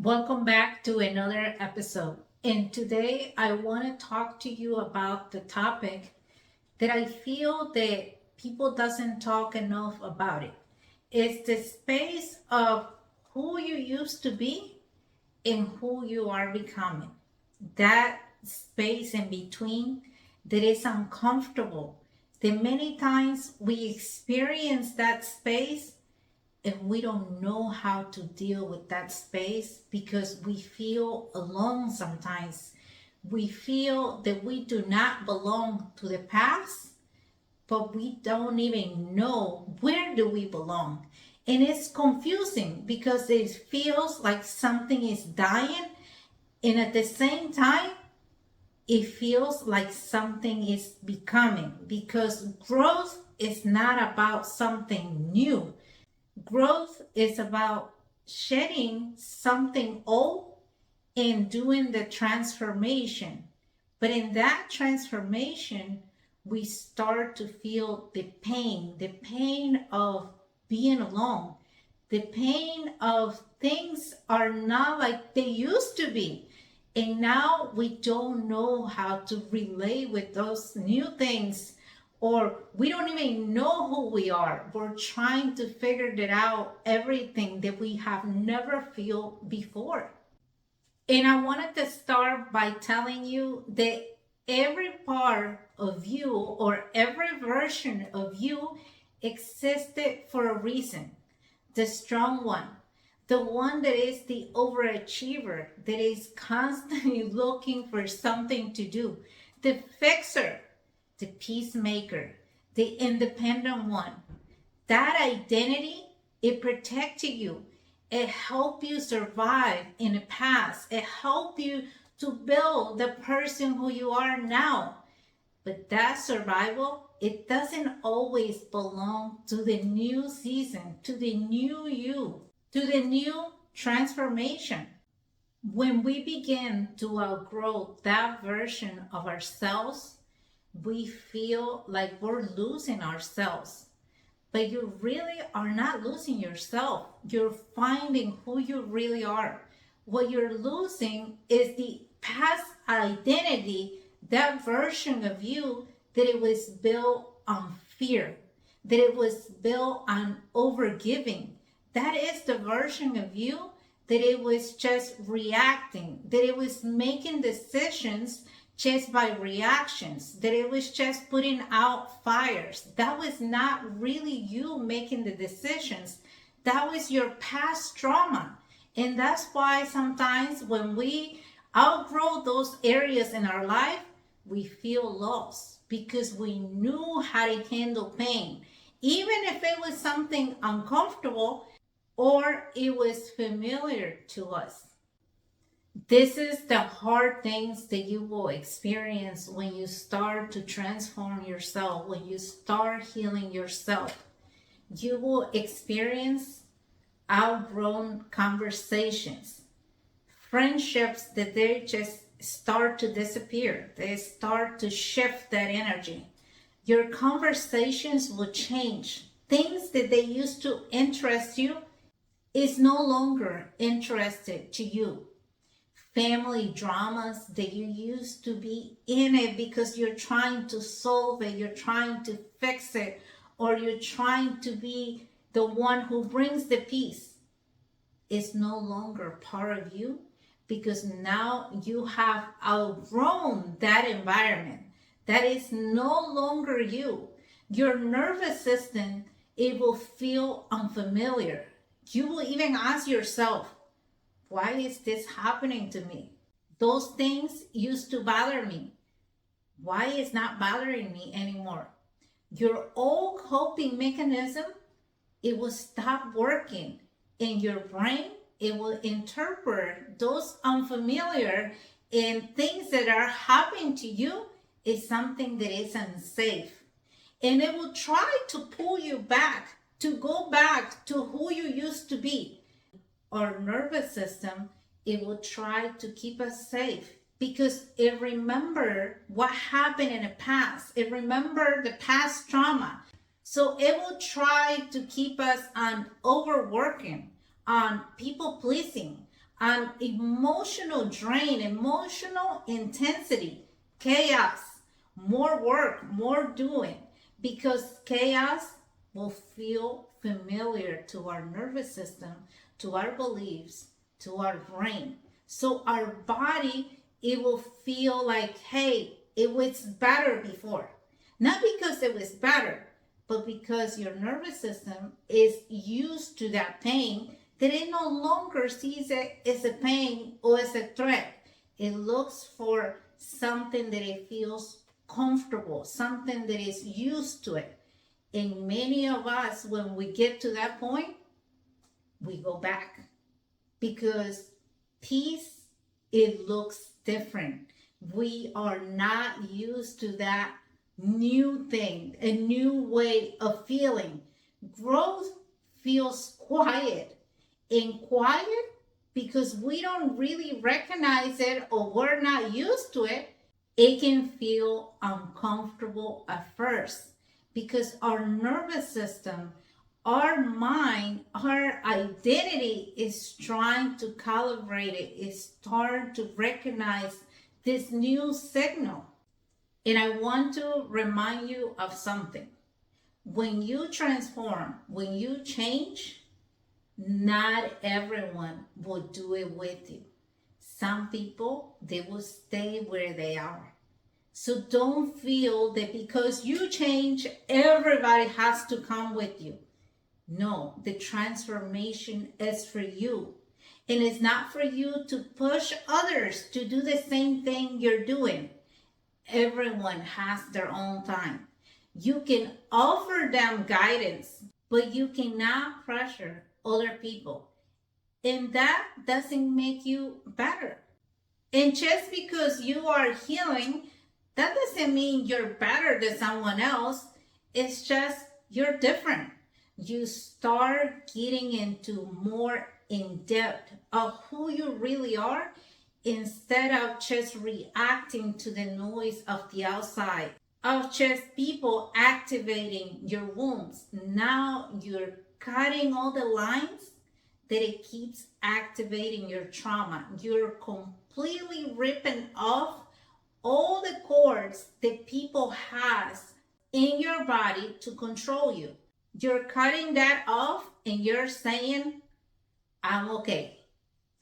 Welcome back to another episode. And today I want to talk to you about the topic that I feel that people doesn't talk enough about it. It's the space of who you used to be and who you are becoming. That space in between that is uncomfortable. That many times we experience that space and we don't know how to deal with that space because we feel alone sometimes. We feel that we do not belong to the past, but we don't even know where do we belong. And it's confusing because it feels like something is dying, and at the same time it feels like something is becoming, because growth is not about something new. Growth is about shedding something old and doing the transformation. But in that transformation, we start to feel the pain of being alone, the pain of things are not like they used to be. And now we don't know how to relate with those new things, or we don't even know who we are. We're trying to figure that out, everything that we have never felt before. And I wanted to start by telling you that every part of you or every version of you existed for a reason. The strong one, the one that is the overachiever, that is constantly looking for something to do, the fixer, the peacemaker, the independent one. That identity, it protected you. It helped you survive in the past. It helped you to build the person who you are now. But that survival, it doesn't always belong to the new season, to the new you, to the new transformation. When we begin to outgrow that version of ourselves, we feel like we're losing ourselves. But you really are not losing yourself. You're finding who you really are. What you're losing is the past identity, that version of you that it was built on fear, that it was built on overgiving. That is the version of you that it was just reacting, that it was making decisions just by reactions, that it was just putting out fires. That was not really you making the decisions. That was your past trauma. And that's why sometimes when we outgrow those areas in our life, we feel lost because we knew how to handle pain. Even if it was something uncomfortable or it was familiar to us. This is the hard things that you will experience when you start to transform yourself, when you start healing yourself. You will experience outgrown conversations, friendships that they just start to disappear. They start to shift that energy. Your conversations will change. Things that they used to interest you is no longer interested to you. Family dramas that you used to be in it because you're trying to solve it, you're trying to fix it, or you're trying to be the one who brings the peace, is no longer part of you because now you have outgrown that environment. That is no longer you. Your nervous system, it will feel unfamiliar. You will even ask yourself, why is this happening to me? Those things used to bother me. Why is not bothering me anymore? Your old coping mechanism, it will stop working. In your brain, it will interpret those unfamiliar and things that are happening to you is something that is unsafe. And it will try to pull you back, to go back to who you used to be. Our nervous system, it will try to keep us safe because it remember what happened in the past. It remember the past trauma. So it will try to keep us on overworking, on people pleasing, an emotional drain, emotional intensity, chaos, more work, more doing, because chaos will feel familiar to our nervous system, to our beliefs, to our brain. So our body, it will feel like, hey, it was better before. Not because it was better, but because your nervous system is used to that pain, that it no longer sees it as a pain or as a threat. It looks for something that it feels comfortable, something that is used to it. And many of us, when we get to that point, we go back because peace, it looks different. We are not used to that new thing, a new way of feeling. Growth feels quiet, and quiet because we don't really recognize it or we're not used to it. It can feel uncomfortable at first because our nervous system, our mind, our identity is trying to calibrate it, is starting to recognize this new signal. And I want to remind you of something. When you transform, when you change, not everyone will do it with you. Some people, they will stay where they are. So don't feel that because you change, everybody has to come with you. No, the transformation is for you. And it's not for you to push others to do the same thing you're doing. Everyone has their own time. You can offer them guidance, but you cannot pressure other people. And that doesn't make you better. And just because you are healing, that doesn't mean you're better than someone else. It's just you're different. You start getting into more in depth of who you really are instead of just reacting to the noise of the outside, of just people activating your wounds. Now you're cutting all the lines that it keeps activating your trauma. You're completely ripping off all the cords that people has in your body to control you. You're cutting that off and you're saying, I'm okay.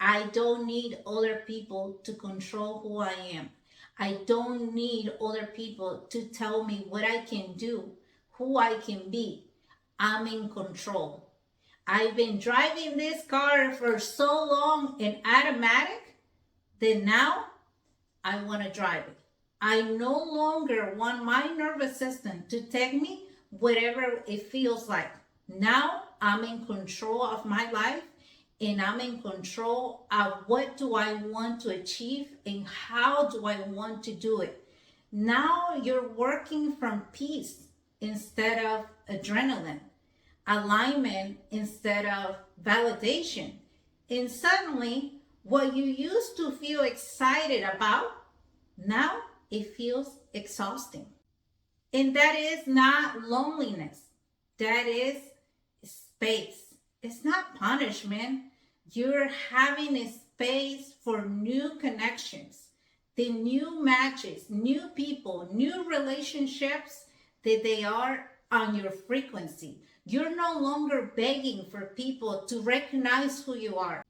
I don't need other people to control who I am. I don't need other people to tell me what I can do, who I can be. I'm in control. I've been driving this car for so long in automatic that now I want to drive it. I no longer want my nervous system to take me whatever it feels like. Now I'm in control of my life, and I'm in control of what do I want to achieve and how do I want to do it. Now you're working from peace instead of adrenaline, alignment instead of validation. And suddenly, what you used to feel excited about, now it feels exhausting. And that is not loneliness. That is space. It's not punishment. You're having a space for new connections, the new matches, new people, new relationships that they are on your frequency. You're no longer begging for people to recognize who you are.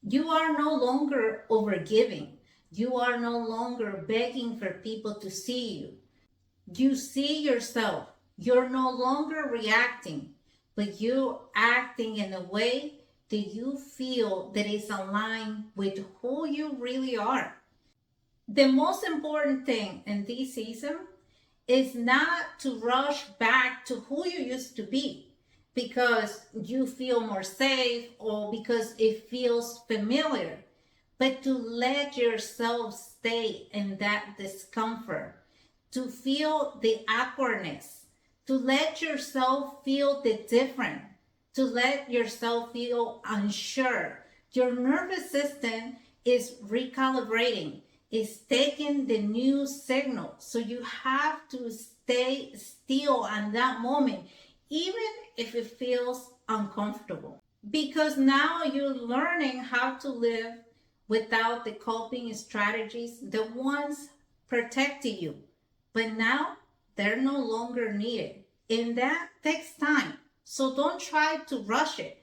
You are no longer overgiving. You are no longer begging for people to see you. You see yourself. You're no longer reacting, but you're acting in a way that you feel that is aligned with who you really are. The most important thing in this season is not to rush back to who you used to be because you feel more safe or because it feels familiar, but to let yourself stay in that discomfort, to feel the awkwardness, to let yourself feel the different, to let yourself feel unsure. Your nervous system is recalibrating, is taking the new signal. So you have to stay still at that moment, even if it feels uncomfortable. because now you're learning how to live without the coping strategies, the ones protecting you. But now they're no longer needed. And that takes time. So don't try to rush it.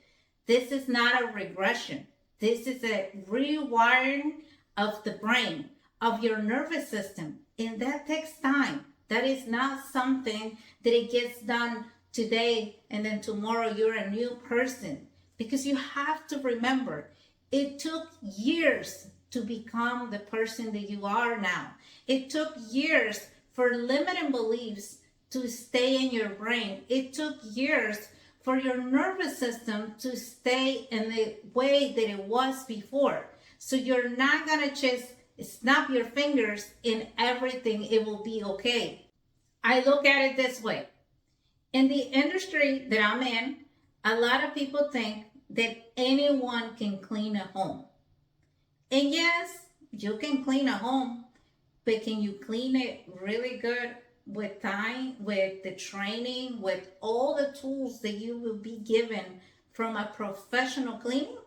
This is not a regression. This is a rewiring of the brain, of your nervous system. And that takes time. That is not something that it gets done today and then tomorrow you're a new person. Because you have to remember, it took years to become the person that you are now. It took years for limiting beliefs to stay in your brain. It took years for your nervous system to stay in the way that it was before. So you're not going to just snap your fingers and everything, it will be okay. I look at it this way. In the industry that I'm in, a lot of people think that anyone can clean a home. And yes, you can clean a home, but can you clean it really good with time, with the training, with all the tools that you will be given from a professional cleaning?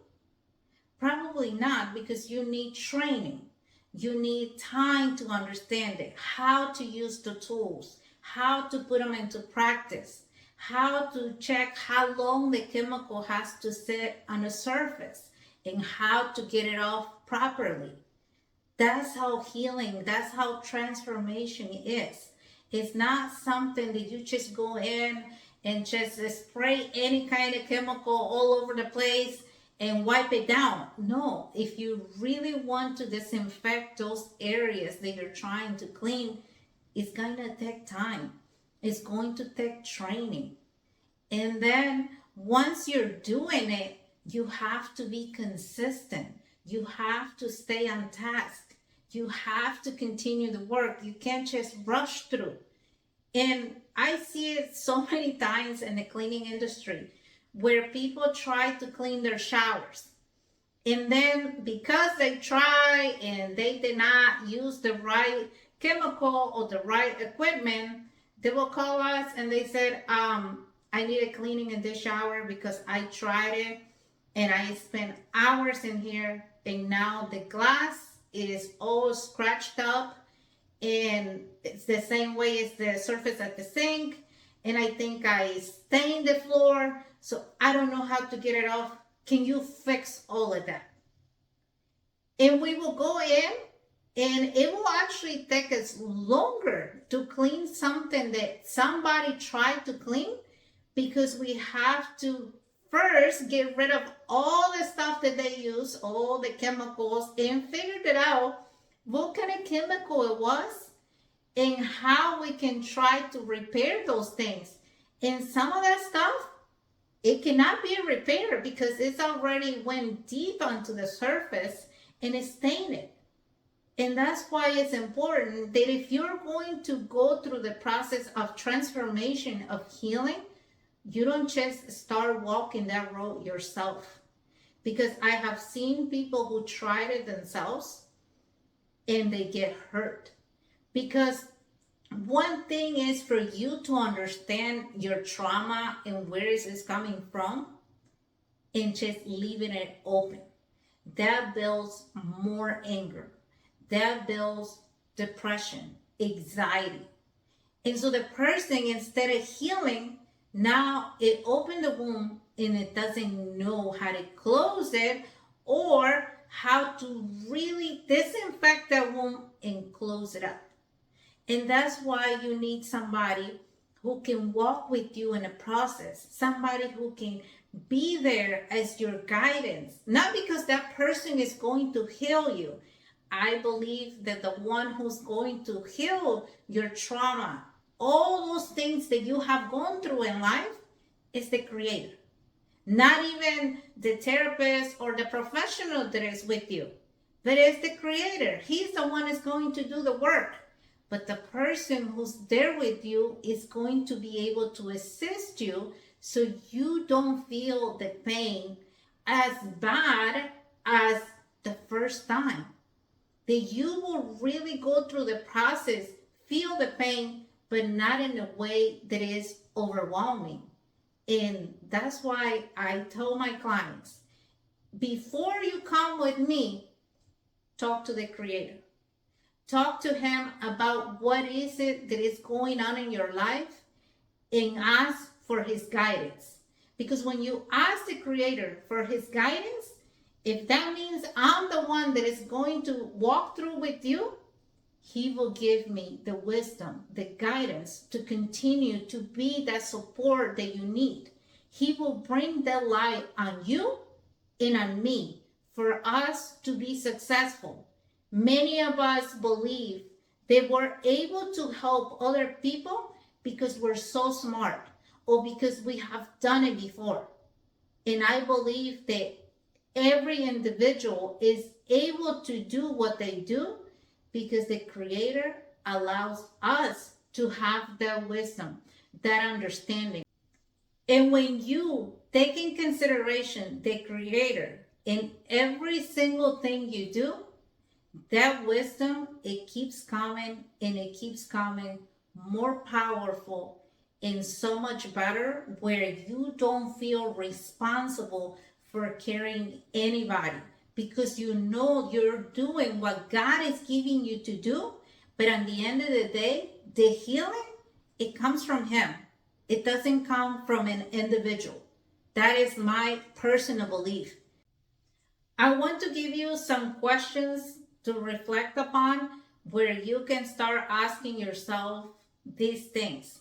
Probably not, because you need training. You need time to understand it, how to use the tools, how to put them into practice, how to check how long the chemical has to sit on a surface, and how to get it off properly. That's how healing, that's how transformation is. It's not something that you just go in and just spray any kind of chemical all over the place and wipe it down. No, if you really want to disinfect those areas that you're trying to clean, it's going to take time. It's going to take training. And then once you're doing it, you have to be consistent. You have to stay on task. You have to continue the work. You can't just rush through. And I see it so many times in the cleaning industry where people try to clean their showers. And then because they try and they did not use the right chemical or the right equipment, they will call us and they said, I need a cleaning in this shower because I tried it and I spent hours in here and now the glass is all scratched up and it's the same way as the surface at the sink. And I think I stained the floor, so I don't know how to get it off. Can you fix all of that? And we will go in and it will actually take us longer to clean something that somebody tried to clean, because we have to first get rid of all the stuff that they use, all the chemicals, and figure it out what kind of chemical it was and how we can try to repair those things. And some of that stuff, it cannot be repaired because it's already went deep onto the surface and it's stained it. And that's why it's important that if you're going to go through the process of transformation, of healing, you don't just start walking that road yourself. Because I have seen people who tried it themselves and they get hurt. Because one thing is for you to understand your trauma and where is it coming from and just leaving it open. That builds more anger. That builds depression, anxiety. And so the person, instead of healing, now it opened the wound and it doesn't know how to close it or how to really disinfect that wound and close it up. And that's why you need somebody who can walk with you in the process, somebody who can be there as your guidance, not because that person is going to heal you. I believe that the one who's going to heal your trauma, all those things that you have gone through in life, is the Creator. Not even the therapist or the professional that is with you, but it's the Creator. He's the one that's going to do the work. But the person who's there with you is going to be able to assist you so you don't feel the pain as bad as the first time. That you will really go through the process, feel the pain, but not in a way that is overwhelming. And that's why I tell my clients, before you come with me, talk to the Creator. Talk to Him about what is it that is going on in your life and ask for His guidance. Because when you ask the Creator for His guidance, if that means I'm the one that is going to walk through with you, He will give me the wisdom, the guidance to continue to be that support that you need. He will bring the light on you and on me for us to be successful. Many of us believe that we're able to help other people because we're so smart or because we have done it before. And I believe that every individual is able to do what they do because the Creator allows us to have that wisdom, that understanding. And when you take in consideration the Creator in every single thing you do, that wisdom, it keeps coming and it keeps coming more powerful and so much better, where you don't feel responsible for carrying anybody because you know you're doing what God is giving you to do. But at the end of the day, the healing, it comes from Him. It doesn't come from an individual. That is my personal belief. I want to give you some questions to reflect upon where you can start asking yourself these things.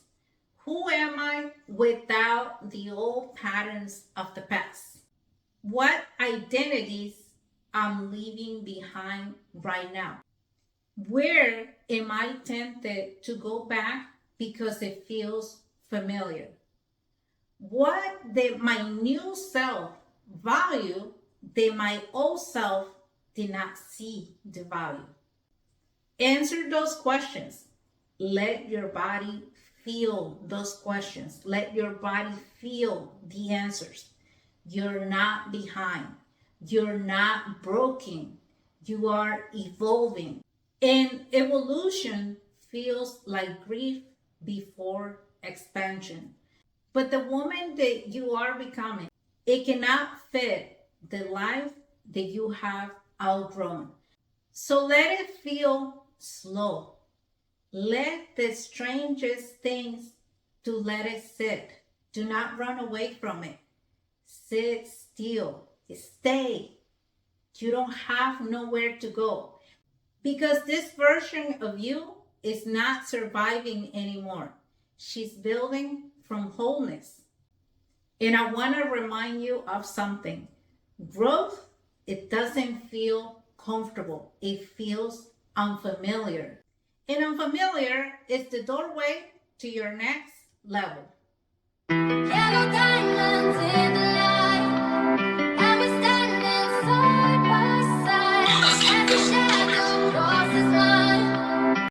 Who am I without the old patterns of the past? What identities I'm leaving behind right now? Where am I tempted to go back because it feels familiar? What did my new self value that my old self did not see the value? Answer those questions. Let your body feel those questions. Let your body feel the answers. You're not behind. You're not broken. You are evolving. And evolution feels like grief before expansion. But the woman that you are becoming, it cannot fit the life that you have outgrown. So let it feel slow. Let the strangest things to let it sit. Do not run away from it. Sit still. Stay. You don't have nowhere to go. Because this version of you is not surviving anymore. She's building from wholeness. And I want to remind you of something. Growth, it doesn't feel comfortable. It feels unfamiliar. And unfamiliar is the doorway to your next level. Yellow diamonds